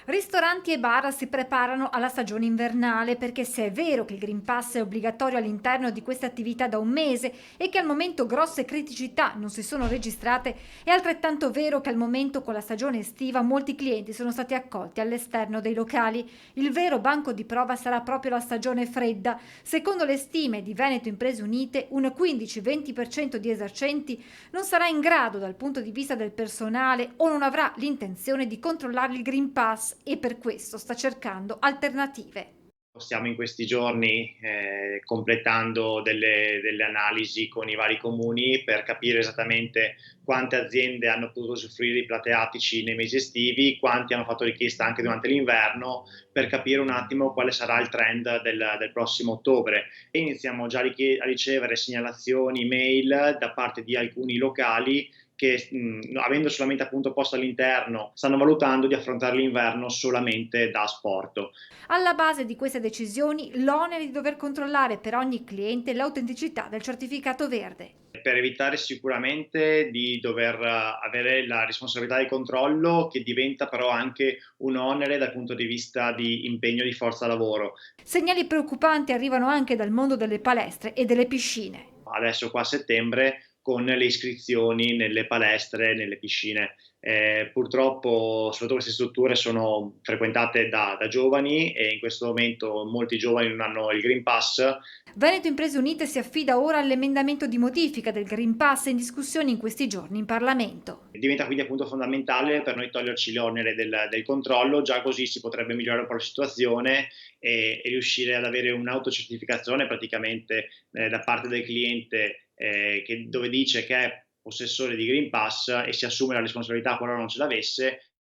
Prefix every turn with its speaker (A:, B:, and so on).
A: Ristoranti e bar si preparano alla stagione invernale perché se è vero che il Green Pass è obbligatorio all'interno di queste attività da un mese e che al momento grosse criticità non si sono registrate, è altrettanto vero che al momento con la stagione estiva molti clienti sono stati accolti all'esterno dei locali. Il vero banco di prova sarà proprio la stagione fredda. Secondo le stime di Veneto Imprese Unite, un 15-20% di esercenti non sarà in grado dal punto di vista del personale o non avrà l'intenzione di controllare il Green Pass e per questo sta cercando alternative.
B: Stiamo in questi giorni completando delle analisi con i vari comuni per capire esattamente quante aziende hanno potuto usufruire di plateatici nei mesi estivi, quanti hanno fatto richiesta anche durante l'inverno, per capire un attimo quale sarà il trend del prossimo ottobre. E iniziamo già a ricevere segnalazioni, mail da parte di alcuni locali che avendo solamente appunto posto all'interno stanno valutando di affrontare l'inverno solamente da asporto.
A: Alla base di queste decisioni l'onere di dover controllare per ogni cliente l'autenticità del certificato verde.
B: Per evitare sicuramente di dover avere la responsabilità del controllo, che diventa però anche un onere dal punto di vista di impegno di forza lavoro.
A: Segnali preoccupanti arrivano anche dal mondo delle palestre e delle piscine.
B: Adesso qua a settembre con le iscrizioni nelle palestre, nelle piscine. Purtroppo soprattutto queste strutture sono frequentate da giovani e in questo momento molti giovani non hanno il Green Pass.
A: Veneto Imprese Unite si affida ora all'emendamento di modifica del Green Pass in discussione in questi giorni in Parlamento.
B: Diventa quindi appunto fondamentale per noi toglierci l'onere del controllo, già così si potrebbe migliorare un po' la situazione e riuscire ad avere un'autocertificazione praticamente da parte del cliente dove dice che è possessore di Green Pass e si assume la responsabilità qualora non ce l'avesse